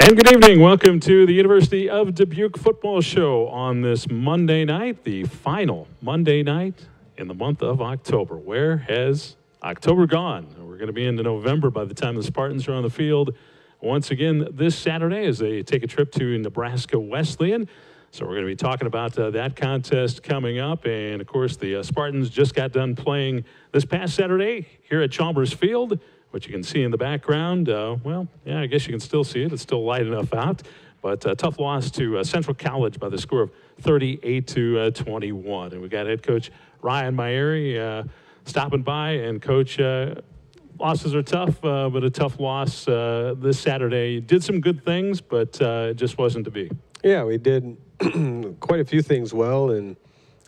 And good evening. Welcome to the University of Dubuque football show on this Monday night, the final Monday night in the month of October. Where has October gone? We're going to be into November by the time the Spartans are on the field once again this Saturday as they take a trip to Nebraska Wesleyan. So we're going to be talking about that contest coming up. And, of course, the Spartans just got done playing this past Saturday here at Chalmers Field, which you can see in the background. I guess you can still see it. It's still light enough out. But a tough loss to Central College by the score of 38-21. And we got head coach Ryan Myeri stopping by. And, Coach, losses are tough, but a tough loss this Saturday. You did some good things, but it just wasn't to be. Yeah, we did quite a few things well. And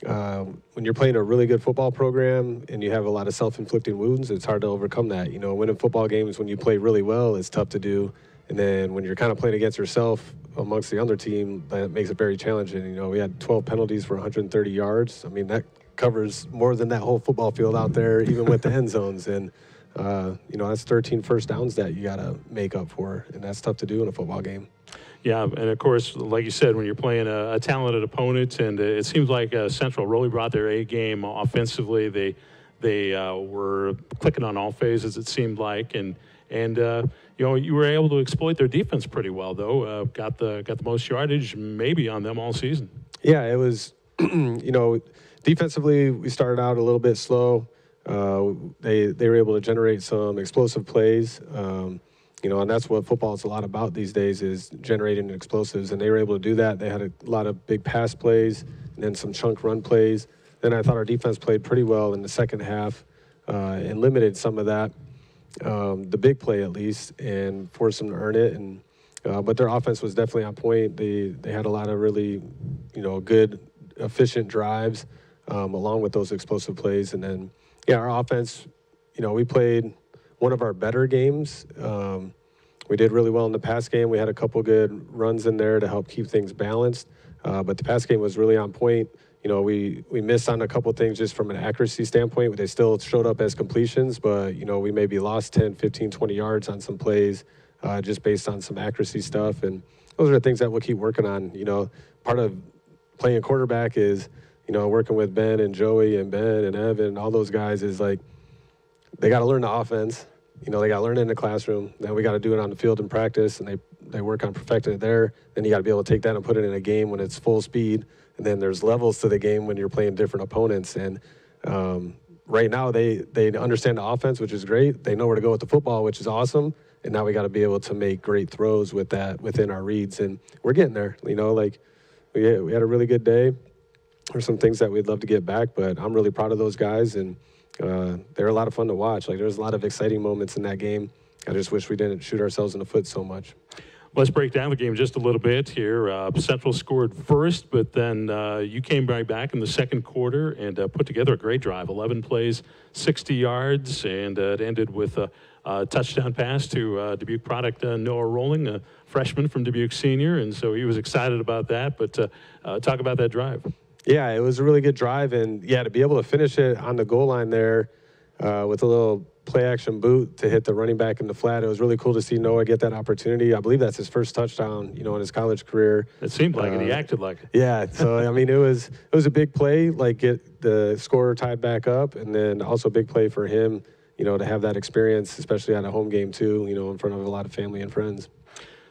when you're playing a really good football program and you have a lot of self-inflicted wounds, it's hard to overcome that. You know, winning football games when you play really well is tough to do. And then when you're kind of playing against yourself amongst the other team, that makes it very challenging. You know, we had 12 penalties for 130 yards. I mean, that covers more than that whole football field out there, even with the end zones. And, that's 13 first downs that you got to make up for. And that's tough to do in a football game. Yeah, and of course, like you said, when you're playing a talented opponent, and it seems like Central really brought their A game offensively. They were clicking on all phases, it seemed like, and you were able to exploit their defense pretty well, though. Got the most yardage maybe on them all season. Yeah, it was. Defensively, we started out a little bit slow. They were able to generate some explosive plays. And that's what football is a lot about these days, is generating explosives. And they were able to do that. They had a lot of big pass plays and then some chunk run plays. Then I thought our defense played pretty well in the second half and limited some of that, the big play at least, and forced them to earn it. And but their offense was definitely on point. They had a lot of really, good, efficient drives along with those explosive plays. And then, our offense, we played one of our better games. We did really well in the pass game. We had a couple good runs in there to help keep things balanced. But the pass game was really on point. We missed on a couple things just from an accuracy standpoint. They still showed up as completions, but, we maybe lost 10, 15, 20 yards on some plays just based on some accuracy stuff. And those are the things that we'll keep working on. Part of playing quarterback is, working with Ben and Joey and Ben and Evan and all those guys is like, they got to learn the offense. They got to learn it in the classroom. Then we got to do it on the field in practice, and they work on perfecting it there. Then you got to be able to take that and put it in a game when it's full speed. And then there's levels to the game when you're playing different opponents. And right now they understand the offense, which is great. They know where to go with the football, which is awesome. And now we got to be able to make great throws with that within our reads. And we're getting there. We had a really good day. There's some things that we'd love to get back, but I'm really proud of those guys. And they're a lot of fun to watch. There's a lot of exciting moments in that game. I just wish we didn't shoot ourselves in the foot so much. Let's break down the game just a little bit here. Central scored first, but then you came right back in the second quarter and put together a great drive. 11 plays, 60 yards, and it ended with a touchdown pass to Dubuque product Noah Rolling, a freshman from Dubuque Senior, and so he was excited about that. But talk about that drive. Yeah, it was a really good drive, and to be able to finish it on the goal line there with a little play-action boot to hit the running back in the flat, it was really cool to see Noah get that opportunity. I believe that's his first touchdown, in his college career. It seemed like it. He acted like it. Yeah, so it was a big play, get the score tied back up, and then also a big play for him, to have that experience, especially at a home game too, in front of a lot of family and friends.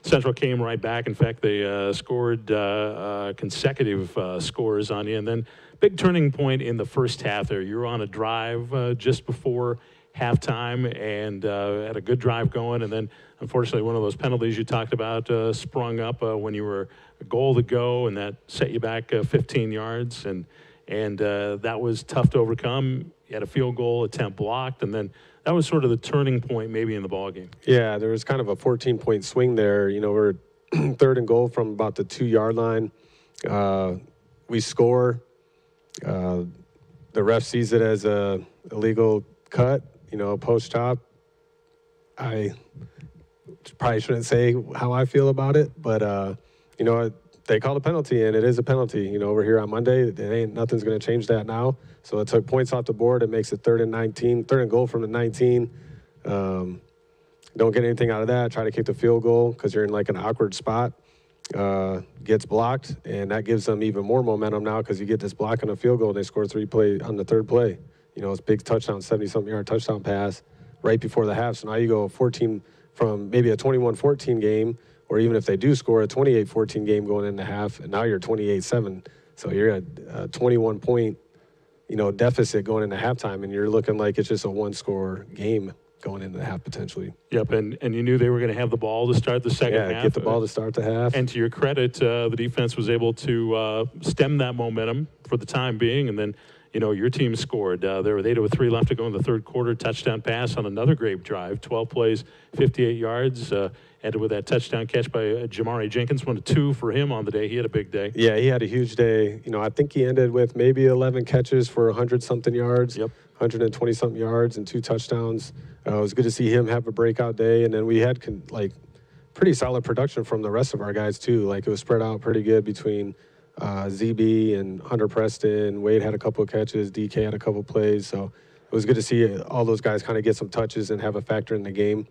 Central came right back. In fact, they scored consecutive scores on you. And then big turning point in the first half there. You were on a drive just before halftime and had a good drive going. And then, unfortunately, one of those penalties you talked about sprung up when you were a goal to go, and that set you back 15 yards. And that was tough to overcome. You had a field goal attempt blocked, and then that was sort of the turning point maybe in the ballgame. Yeah, there was kind of a 14-point swing there. We're third and goal from about the 2-yard line. We score. The ref sees it as a illegal cut, post chop. I probably shouldn't say how I feel about it, but, they called a penalty, and it is a penalty. We're here on Monday. Nothing's going to change that now. So it took points off the board. It makes it third and goal from the 19. don't get anything out of that. Try to kick the field goal because you're in like an awkward spot. Gets blocked, and that gives them even more momentum now because you get this block on a field goal, and they score 3 plays on the third play. You know, it's a big touchdown, 70-something yard touchdown pass right before the half. So now you go 14 from maybe a 21-14 game, or even if they do score a 28-14 game going into half, and now you're 28-7. So you're at a 21-point, deficit going into halftime, and you're looking like it's just a one-score game going into the half potentially. Yep, and you knew they were going to have the ball to start the second half. Yeah, get the ball to start the half. And to your credit, the defense was able to stem that momentum for the time being, and then your team scored. There were 8 with 3 left to go in the third quarter. Touchdown pass on another great drive. 12 plays, 58 yards. Ended with that touchdown catch by Jamari Jenkins. 1 of 2 for him on the day. He had a big day. Yeah, he had a huge day. I think he ended with maybe 11 catches for 100-something yards. Yep. 120-something yards and 2 touchdowns. It was good to see him have a breakout day. And then we had pretty solid production from the rest of our guys too. Like it was spread out pretty good between ZB and Hunter Preston. Wade had a couple of catches. DK had a couple of plays. So it was good to see all those guys kind of get some touches and have a factor in the game.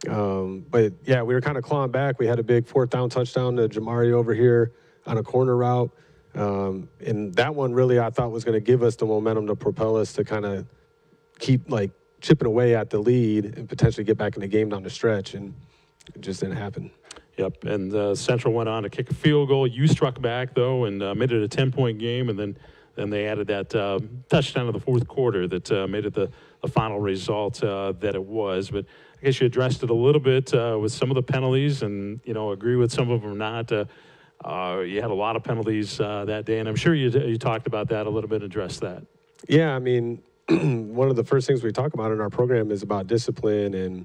But yeah, we were kind of clawing back. We had a big 4th down touchdown to Jamari over here on a corner route. And that one really I thought was going to give us the momentum to propel us to kind of keep chipping away at the lead and potentially get back in the game down the stretch. And it just didn't happen. Yep, and Central went on to kick a field goal. You struck back, though, and made it a 10-point game, and then they added that touchdown in the fourth quarter that made it the final result that it was. But I guess you addressed it a little bit with some of the penalties, and, agree with some of them or not. You had a lot of penalties that day, and I'm sure you talked about that a little bit, addressed that. Yeah, I mean, one of the first things we talk about in our program is about discipline and,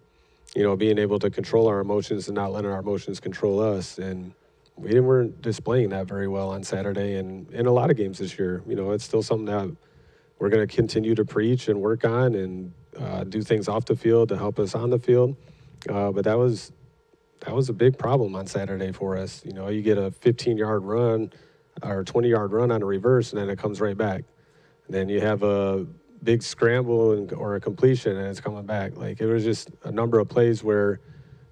being able to control our emotions and not letting our emotions control us. And we weren't displaying that very well on Saturday and in a lot of games this year. It's still something that we're going to continue to preach and work on and do things off the field to help us on the field. But that was a big problem on Saturday for us. You get a 15-yard run or 20-yard run on a reverse, and then it comes right back. And then you have a big scramble or a completion, and it's coming back. It was just a number of plays where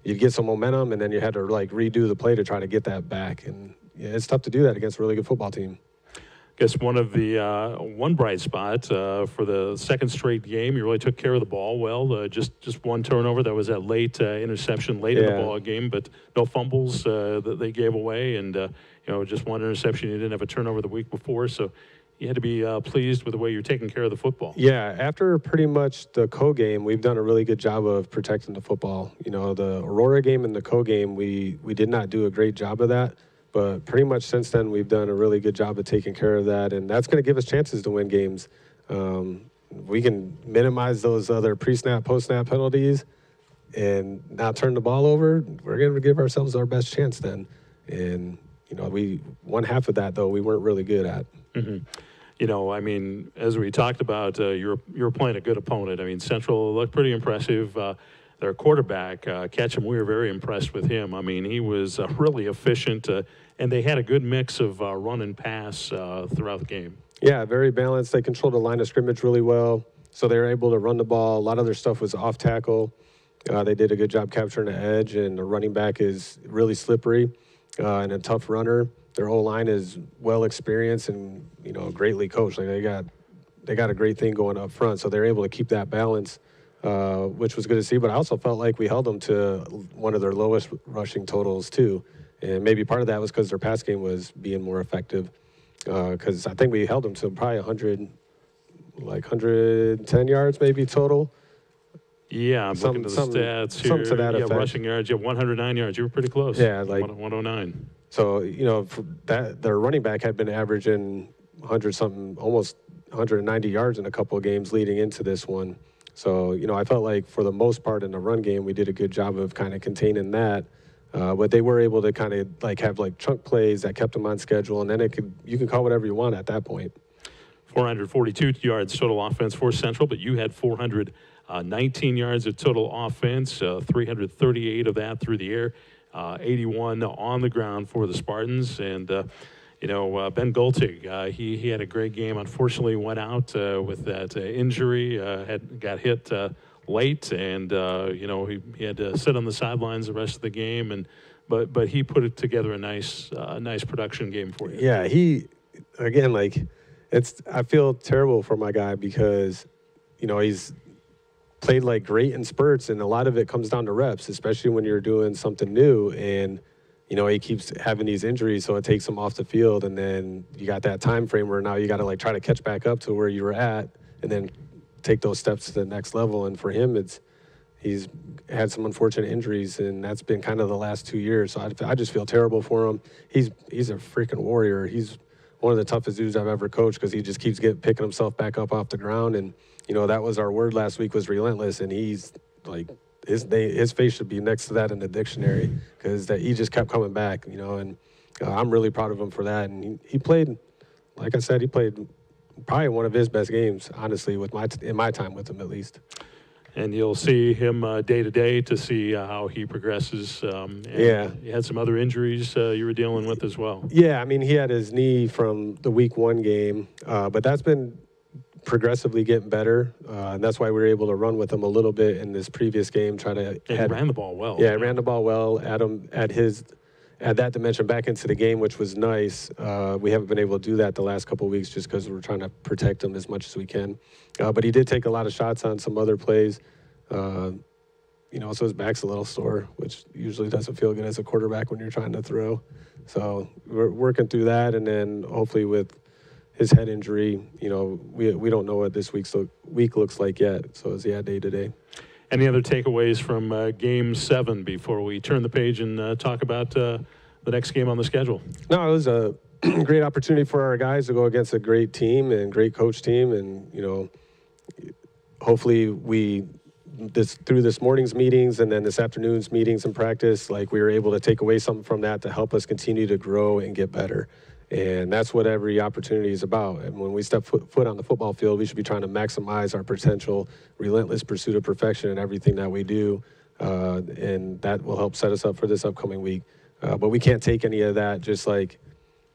you'd get some momentum, and then you had to redo the play to try to get that back. And yeah, it's tough to do that against a really good football team. I guess one of the one bright spot for the second straight game, you really took care of the ball well. Just one turnover. That was that late interception late in the ball game, but no fumbles that they gave away, and just one interception. You didn't have a turnover the week before, so you had to be pleased with the way you're taking care of the football. Yeah, after pretty much the co-game, we've done a really good job of protecting the football. The Aurora game and the co-game, we did not do a great job of that. But pretty much since then, we've done a really good job of taking care of that, and that's going to give us chances to win games. We can minimize those other pre-snap, post-snap penalties and not turn the ball over. We're going to give ourselves our best chance then. And, we one half of that, though, we weren't really good at. Mm-hmm. As we talked about, you're playing a good opponent. Central looked pretty impressive. Their quarterback, Ketchum, we were very impressed with him. He was really efficient, and they had a good mix of run and pass throughout the game. Yeah, very balanced. They controlled the line of scrimmage really well, so they were able to run the ball. A lot of their stuff was off tackle. They did a good job capturing the edge, and the running back is really slippery and a tough runner. Their whole line is well experienced and greatly coached. They got a great thing going up front, so they're able to keep that balance, which was good to see. But I also felt like we held them to one of their lowest rushing totals too, and maybe part of that was because their pass game was being more effective. Because I think we held them to probably 110 yards maybe total. Yeah, I'm looking at the stats here. Something to that effect. Rushing yards, 109 yards. You were pretty close. Yeah, 109. So, their running back had been averaging 100-something, almost 190 yards in a couple of games leading into this one. So, I felt like for the most part in the run game, we did a good job of kind of containing that. But they were able to kind of have chunk plays that kept them on schedule, and then you can call whatever you want at that point. 442 yards total offense for Central, but you had 419 yards of total offense, 338 of that through the air, 81 on the ground for the Spartans. And, Ben Gultig, he had a great game. Unfortunately, went out with that injury, got hit late, and he had to sit on the sidelines the rest of the game, but he put it together a nice production game for you. Yeah, I feel terrible for my guy because, he's played like great in spurts, and a lot of it comes down to reps, especially when you're doing something new, and he keeps having these injuries, so it takes him off the field, and then you got that time frame where now you got to like try to catch back up to where you were at, and then take those steps to the next level. And for him, he's had some unfortunate injuries, and that's been kind of the last 2 years. So I just feel terrible for him. He's a freaking warrior. He's one of the toughest dudes I've ever coached because he just keeps picking himself back up off the ground. And that was our word last week, was relentless. And he's like, his face should be next to that in the dictionary because he just kept coming back. And I'm really proud of him for that. And he played, like I said, he played probably one of his best games, honestly, in my time with him at least. And you'll see him day to day to see how he progresses. Yeah. He had some other injuries you were dealing with as well. Yeah, I mean, he had his knee from the week 1 game, but that's been progressively getting better, and that's why we were able to run with him a little bit in this previous game. He ran the ball well. Yeah, ran the ball well. Add that dimension back into the game, which was nice. We haven't been able to do that the last couple of weeks just because we're trying to protect him as much as we can. But he did take a lot of shots on some other plays. So his back's a little sore, which usually doesn't feel good as a quarterback when you're trying to throw. So we're working through that, and then hopefully with his head injury, we don't know what this week looks like yet. So it's day to day. Any other takeaways from Game 7 before we turn the page and talk about the next game on the schedule? No, it was a great opportunity for our guys to go against a great team and great coach team. And, hopefully through this morning's meetings and then this afternoon's meetings and practice, we were able to take away something from that to help us continue to grow and get better. And that's what every opportunity is about. And when we step foot on the football field, we should be trying to maximize our potential, relentless pursuit of perfection in everything that we do. And that will help set us up for this upcoming week. But we can't take any of that just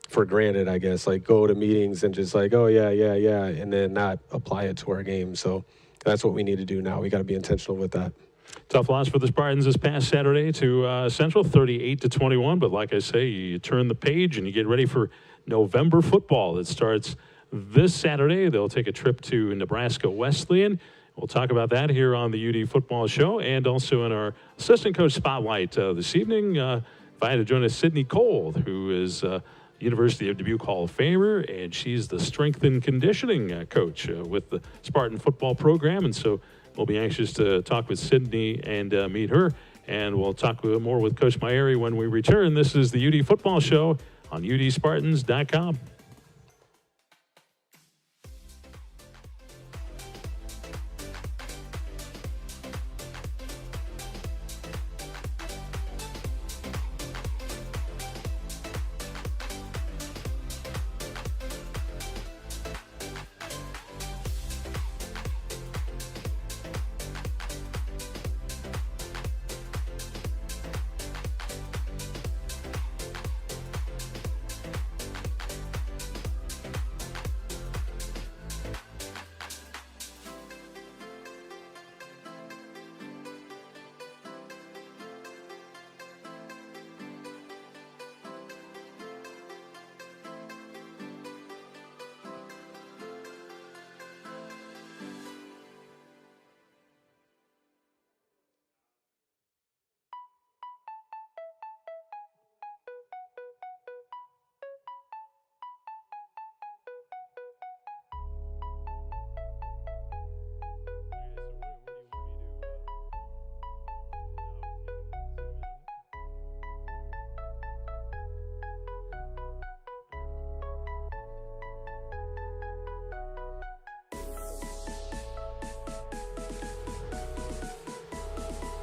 for granted, I guess. Go to meetings and just oh, yeah, and then not apply it to our game. So that's what we need to do now. We got to be intentional with that. Tough loss for the Spartans this past Saturday to Central, 38-21. But like I say, you turn the page and you get ready for November football. It starts this Saturday. They'll take a trip to Nebraska Wesleyan. We'll talk about that here on the UD Football Show and also in our assistant coach spotlight this evening. Invited to join us Sydney Cole, who is University of Dubuque Hall of Famer, and she's the strength and conditioning coach with the Spartan football program. And so we'll be anxious to talk with Sydney and meet her. And we'll talk more with Coach Myeri when we return. This is the UD Football Show on udspartans.com.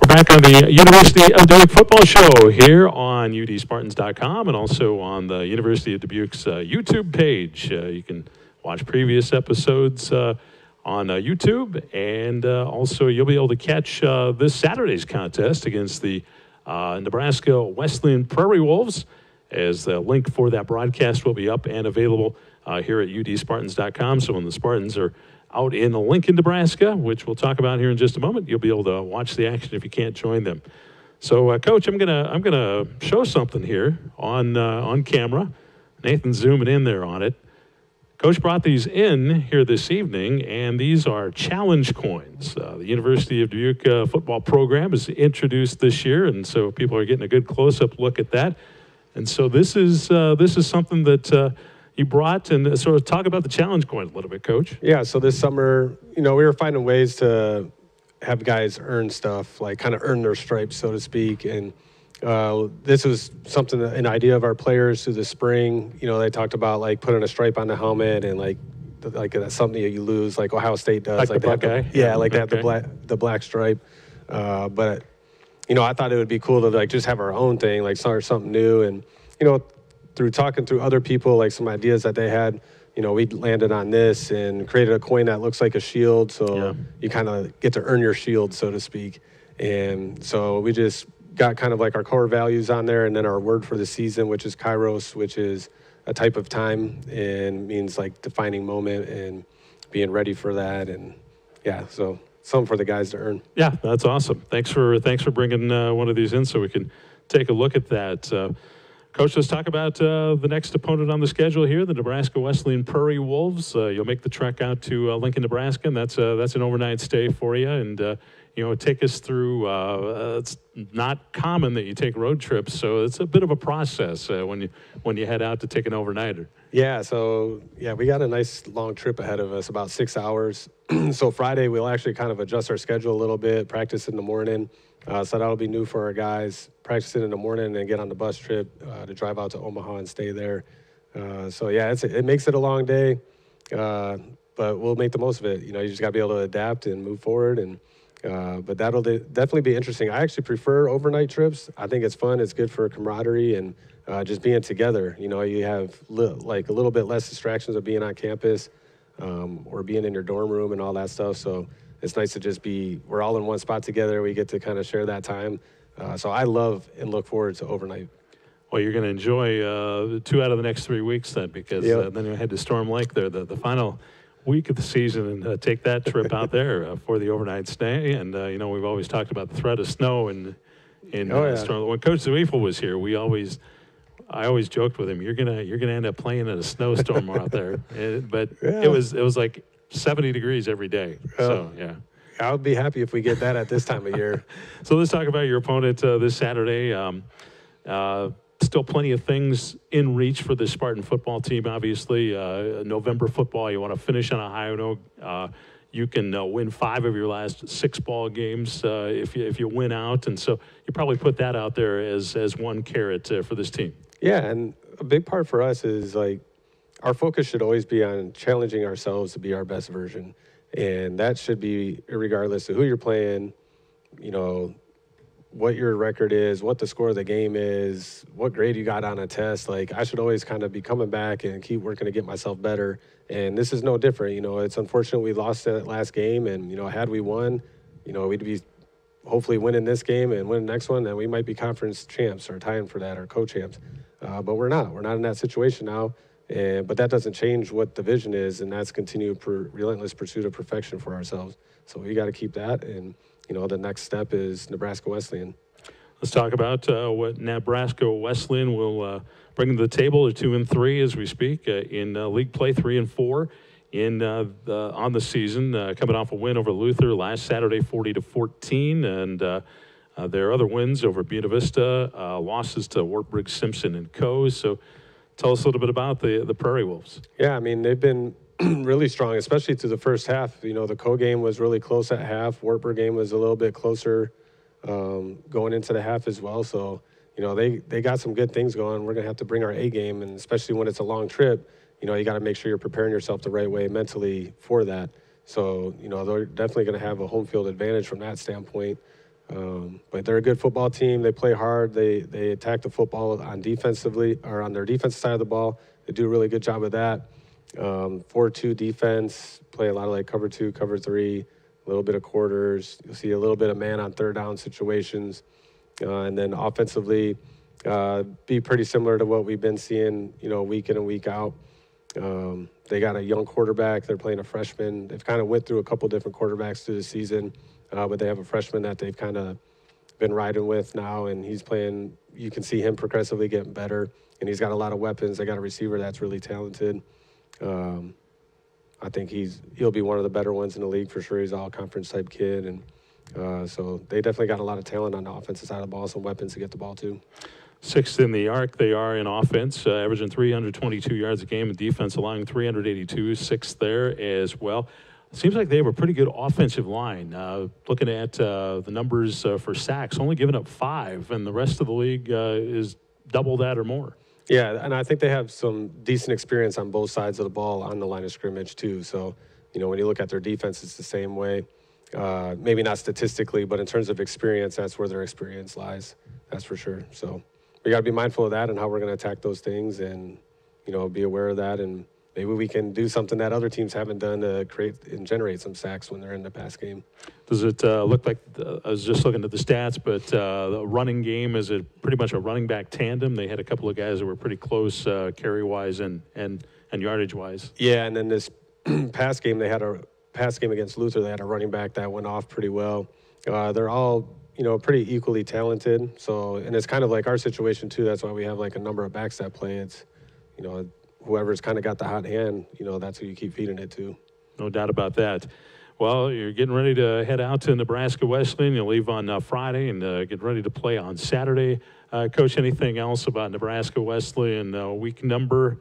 Back on the University of Dubuque Football Show here on udspartans.com and also on the University of Dubuque's YouTube page. You can watch previous episodes on YouTube, and also you'll be able to catch this Saturday's contest against the Nebraska Wesleyan Prairie Wolves, as the link for that broadcast will be up and available here at udspartans.com. So when the Spartans are out in Lincoln, Nebraska, which we'll talk about here in just a moment. You'll be able to watch the action if you can't join them. So, Coach, I'm gonna show something here on camera. Nathan's zooming in there on it. Coach brought these in here this evening, and these are challenge coins. The University of Dubuque football program is introduced this year, and so people are getting a good close-up look at that. And so this is something that you brought, and sort of talk about the challenge coin a little bit, Coach. Yeah, so this summer, we were finding ways to have guys earn stuff, like kind of earn their stripes, so to speak, and this was something, an idea of our players through the spring. They talked about like putting a stripe on the helmet and like that's something that you lose, like Ohio State does. Like the Buckeye? Yeah, like they have the black stripe. But I thought it would be cool to like just have our own thing, like start something new. And through talking through other people, like some ideas that they had, we landed on this and created a coin that looks like a shield. So you kind of get to earn your shield, so to speak. And so we just got kind of like our core values on there, and then our word for the season, which is Kairos, which is a type of time and means like defining moment and being ready for that. And so something for the guys to earn. Yeah, that's awesome. Thanks for bringing one of these in so we can take a look at that. Coach, let's talk about the next opponent on the schedule here, the Nebraska Wesleyan Prairie Wolves. You'll make the trek out to Lincoln, Nebraska, and that's an overnight stay for you. And take us through. It's not common that you take road trips, so it's a bit of a process when you head out to take an overnighter. Yeah, so we got a nice long trip ahead of us, about 6 hours. So Friday we'll actually kind of adjust our schedule a little bit, practice in the morning. So that'll be new for our guys. Practice it in the morning and then get on the bus trip to drive out to Omaha and stay there. It makes it a long day, but we'll make the most of it. You just got to be able to adapt and move forward. And but that'll definitely be interesting. I actually prefer overnight trips. I think it's fun. It's good for camaraderie and just being together. You have like a little bit less distractions of being on campus or being in your dorm room and all that stuff. So it's nice to just we're all in one spot together. We get to kind of share that time. So I love and look forward to overnight. Well, you're going to enjoy 2 out of the next 3 weeks then, because then you head to Storm Lake there, the final week of the season, and take that trip out there for the overnight stay. And we've always talked about the threat of snow in Storm. When Coach Zweifel was here, I always joked with him, you're gonna end up playing in a snowstorm out there. It was like 70 degrees every day. So I would be happy if we get that at this time of year. So let's talk about your opponent this Saturday. Still plenty of things in reach for the Spartan football team, obviously. November football, you want to finish on a high note. You can win 5 of your last 6 ball games if you win out. And so you probably put that out there as one carrot for this team. Yeah, and a big part for us is like our focus should always be on challenging ourselves to be our best version. And that should be regardless of who you're playing, what your record is, what the score of the game is, what grade you got on a test. Like, I should always kind of be coming back and keep working to get myself better. And this is no different. It's unfortunate we lost that last game. And, had we won, we'd be hopefully winning this game and win the next one. Then we might be conference champs or tying for that or co-champs. But we're not. We're not in that situation now. But that doesn't change what the vision is, and that's continued relentless pursuit of perfection for ourselves. So we got to keep that. And, the next step is Nebraska Wesleyan. Let's talk about what Nebraska Wesleyan will bring to the table. They're 2-3 as we speak in league play, 3-4 on the season, coming off a win over Luther last Saturday, 40-14, and their other wins over Buena Vista, losses to Wartburg, Simpson, and Co. So tell us a little bit about the Prairie Wolves. Yeah, I mean, they've been really strong, especially through the first half. The Co game was really close at half. Wartburg game was a little bit closer going into the half as well. So, they got some good things going. We're going to have to bring our A game, and especially when it's a long trip, you got to make sure you're preparing yourself the right way mentally for that. So, they're definitely going to have a home field advantage from that standpoint. But they're a good football team. They play hard. They attack the football on their defensive side of the ball. They do a really good job of that. 4-2 defense, play a lot of like cover 2, cover 3, a little bit of quarters. You'll see a little bit of man on third down situations. And then offensively, be pretty similar to what we've been seeing, week in and week out. They got a young quarterback. They're playing a freshman. They've kind of went through a couple different quarterbacks through the season, but they have a freshman that they've kind of been riding with now, and he's playing. You can see him progressively getting better, and he's got a lot of weapons. They got a receiver that's really talented. I think he'll be one of the better ones in the league for sure. He's an all-conference type kid, and so they definitely got a lot of talent on the offensive side of the ball, some weapons to get the ball to. Sixth in the arc, they are in offense, averaging 322 yards a game, and defense allowing 382, sixth there as well. Seems like they have a pretty good offensive line. Looking at the numbers for sacks, only giving up 5, and the rest of the league is double that or more. Yeah, and I think they have some decent experience on both sides of the ball on the line of scrimmage too. So, when you look at their defense, it's the same way. Maybe not statistically, but in terms of experience, that's where their experience lies. That's for sure. So we got to be mindful of that and how we're going to attack those things, and be aware of that, and maybe we can do something that other teams haven't done to create and generate some sacks when they're in the pass game. Does it look like, I was just looking at the stats, but the running game, is it pretty much a running back tandem? They had a couple of guys that were pretty close carry-wise and yardage-wise. Yeah, and then this pass game, they had a pass game against Luther. They had a running back that went off pretty well. They're all, pretty equally talented. So, and it's kind of like our situation too. That's why we have like a number of backs that play. It's, whoever's kind of got the hot hand, that's who you keep feeding it to. No doubt about that. Well, you're getting ready to head out to Nebraska Wesleyan. You'll leave on Friday and get ready to play on Saturday. Coach, anything else about Nebraska Wesleyan? Week number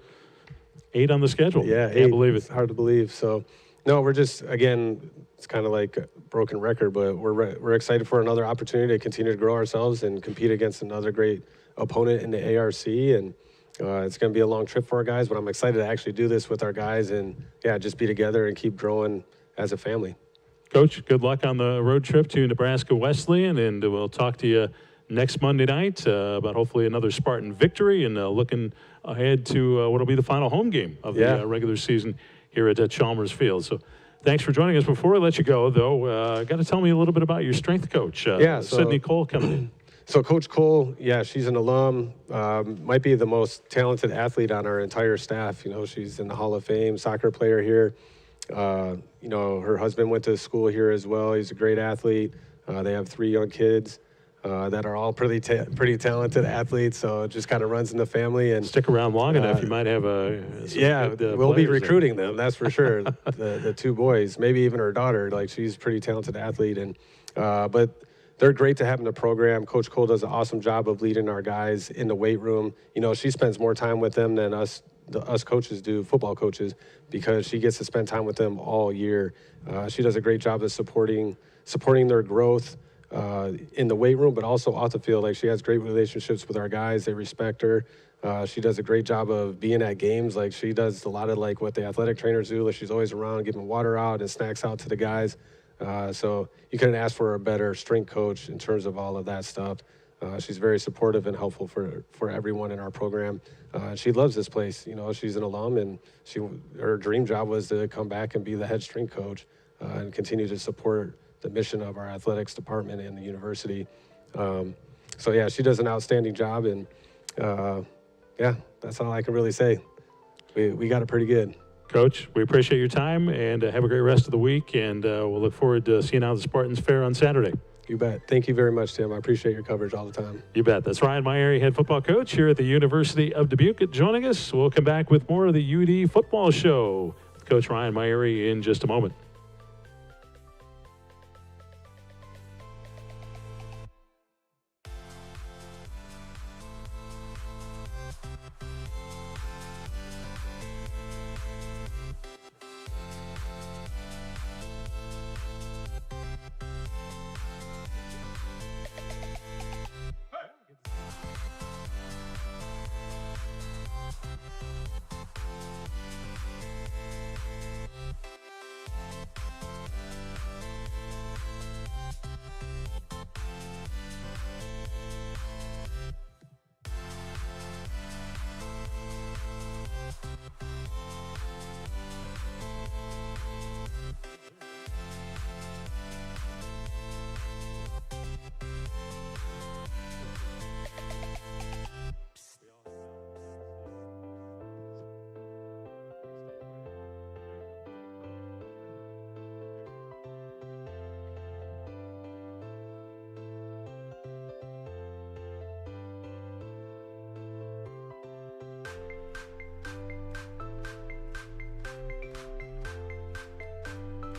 8 on the schedule. Yeah, can't believe it. It's hard to believe. So, no, we're just, again, it's kind of like a broken record, but we're excited for another opportunity to continue to grow ourselves and compete against another great opponent in the ARC. And it's going to be a long trip for our guys, but I'm excited to actually do this with our guys and, just be together and keep growing as a family. Coach, good luck on the road trip to Nebraska Wesleyan, and we'll talk to you next Monday night about hopefully another Spartan victory, and looking ahead to what will be the final home game of the regular season here at Chalmers Field. So thanks for joining us. Before I let you go, though, got to tell me a little bit about your strength coach, Sydney Cole, coming in. So Coach Cole, she's an alum, might be the most talented athlete on our entire staff. She's in the Hall of Fame, soccer player here. Her husband went to school here as well. He's a great athlete. They have 3 young kids that are all pretty talented athletes. So it just kind of runs in the family. And stick around long enough, you might have we'll be recruiting them. That's for sure. the 2 boys, maybe even her daughter. Like, she's a pretty talented athlete, and but they're great to have in the program. Coach Cole does an awesome job of leading our guys in the weight room. she spends more time with them than us coaches do, football coaches, because she gets to spend time with them all year. She does a great job of supporting their growth in the weight room, but also off the field. Like, she has great relationships with our guys. They respect her. She does a great job of being at games. Like, she does a lot of like what the athletic trainers do. Like, she's always around giving water out and snacks out to the guys. So you couldn't ask for a better strength coach in terms of all of that stuff. She's very supportive and helpful for everyone in our program. She loves this place. She's an alum, and her dream job was to come back and be the head strength coach and continue to support the mission of our athletics department and the university. She does an outstanding job, and that's all I can really say. We got it pretty good. Coach, we appreciate your time, and have a great rest of the week, and we'll look forward to seeing how the Spartans fare on Saturday. You bet. Thank you very much, Tim. I appreciate your coverage all the time. You bet. That's Ryan Myrie, head football coach here at the University of Dubuque, joining us. We'll come back with more of the UD football show with Coach Ryan Myrie in just a moment.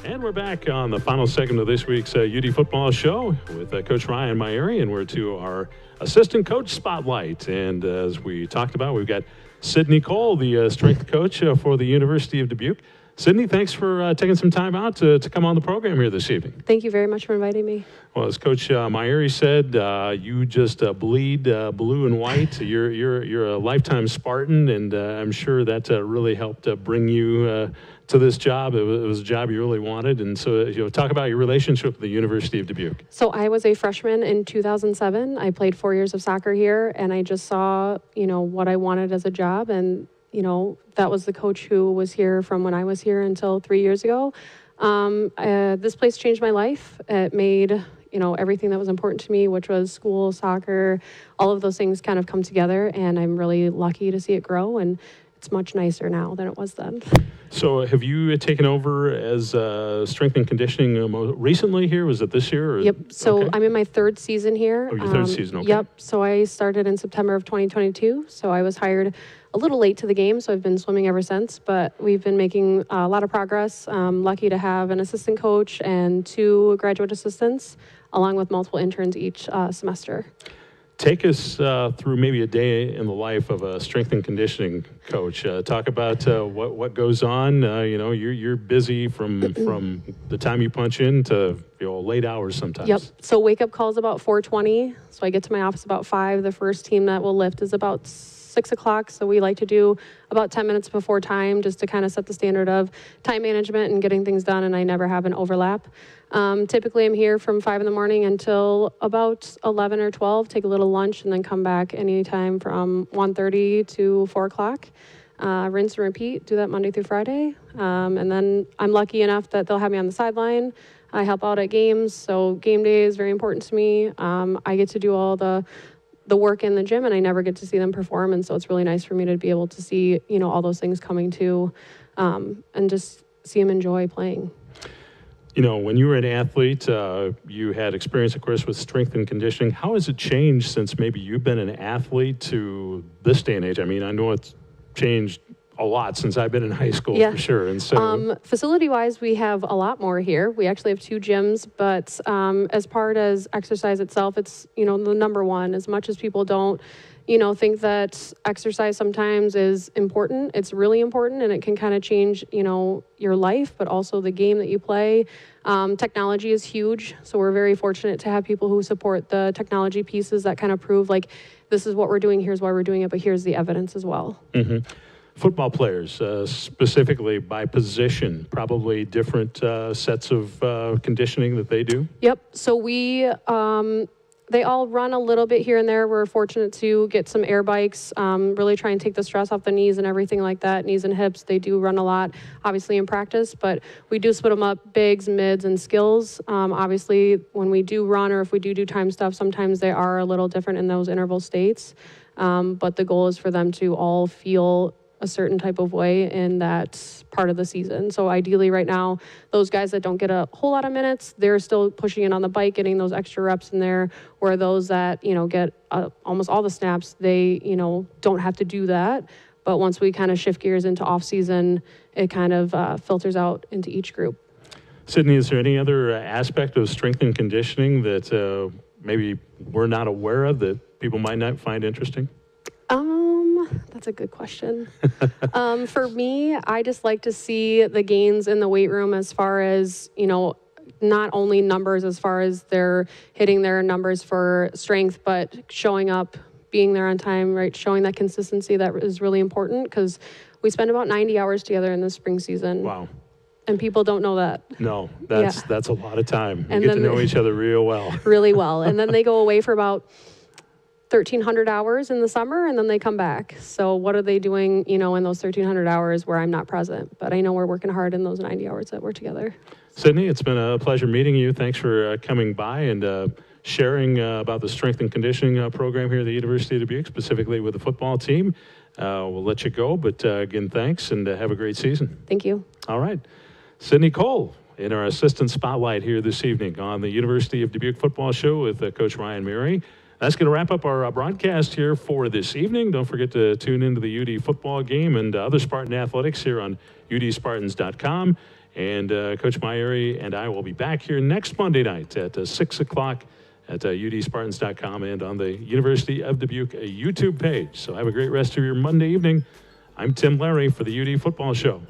And we're back on the final segment of this week's UD football show with Coach Ryan Myeri, and we're to our assistant coach spotlight. And as we talked about, we've got Sydney Cole, the strength coach for the University of Dubuque. Sydney, thanks for taking some time out to come on the program here this evening. Thank you very much for inviting me. Well, as Coach Myeri said, you just bleed blue and white. You're a lifetime Spartan, and I'm sure that really helped bring you to this job. It was a job you really wanted, and so talk about your relationship with the University of Dubuque. So I was a freshman in 2007. I played 4 years of soccer here, and I just saw what I wanted as a job, and that was the coach who was here from when I was here until 3 years ago. This place changed my life. It made everything that was important to me, which was school, soccer, all of those things kind of come together, and I'm really lucky to see it grow, and it's much nicer now than it was then. So have you taken over as strength and conditioning recently here? Was it this year? Or? Yep. So okay. I'm in my third season here. Oh, your third season, okay. Yep. So I started in September of 2022. So I was hired a little late to the game, so I've been swimming ever since. But we've been making a lot of progress. I'm lucky to have an assistant coach and 2 graduate assistants, along with multiple interns each semester. Take us through maybe a day in the life of a strength and conditioning coach. Talk about what goes on. You're busy from the time you punch in to late hours sometimes. Yep. So wake up call is about 4:20. So I get to my office about 5. The first team that will lift is about 6 o'clock. So we like to do about 10 minutes before time just to kind of set the standard of time management and getting things done, and I never have an overlap. Typically I'm here from 5 in the morning until about 11 or 12, take a little lunch, and then come back anytime from 1:30 to 4 o'clock. Rinse and repeat, do that Monday through Friday. And then I'm lucky enough that they'll have me on the sideline. I help out at games, so game day is very important to me. I get to do all the work in the gym, and I never get to see them perform, and so it's really nice for me to be able to see all those things coming to, and just see them enjoy playing. When you were an athlete, you had experience, of course, with strength and conditioning. How has it changed since maybe you've been an athlete to this day and age? I mean, I know it's changed a lot since I've been in high school, for sure. And so, facility-wise, we have a lot more here. We actually have 2 gyms, but as part as exercise itself, it's the number one. As much as people don't think that exercise sometimes is important, it's really important, and it can kind of change your life, but also the game that you play. Technology is huge, so we're very fortunate to have people who support the technology pieces that kind of prove like, this is what we're doing, here's why we're doing it, but here's the evidence as well. Mm-hmm. Football players, specifically by position, probably different sets of conditioning that they do? Yep. So they all run a little bit here and there. We're fortunate to get some air bikes, really try and take the stress off the knees and everything like that. Knees and hips, they do run a lot, obviously in practice, but we do split them up, bigs, mids, and skills. Obviously, when we do run or if we do time stuff, sometimes they are a little different in those interval states. But the goal is for them to all feel a certain type of way in that part of the season. So ideally right now, those guys that don't get a whole lot of minutes, they're still pushing it on the bike, getting those extra reps in there, where those that, get almost all the snaps, they, don't have to do that. But once we kind of shift gears into off season, it kind of filters out into each group. Sydney, is there any other aspect of strength and conditioning that maybe we're not aware of that people might not find interesting? That's a good question. For me, I just like to see the gains in the weight room as far as, not only numbers as far as they're hitting their numbers for strength, but showing up, being there on time, right? Showing that consistency that is really important, because we spend about 90 hours together in the spring season. Wow. And people don't know that. No, that's a lot of time. You and get to know each other real well. Really well. And then they go away for about 1,300 hours in the summer, and then they come back. So what are they doing, in those 1,300 hours where I'm not present? But I know we're working hard in those 90 hours that we're together. Sydney, it's been a pleasure meeting you. Thanks for coming by and sharing about the strength and conditioning program here at the University of Dubuque, specifically with the football team. We'll let you go, but again, thanks, and have a great season. Thank you. All right. Sydney Cole in our assistant spotlight here this evening on the University of Dubuque football show with Coach Ryan Myeri. That's going to wrap up our broadcast here for this evening. Don't forget to tune into the UD football game and other Spartan athletics here on udspartans.com. And Coach Myeri and I will be back here next Monday night at 6 o'clock at udspartans.com and on the University of Dubuque YouTube page. So have a great rest of your Monday evening. I'm Tim Larry for the UD Football Show.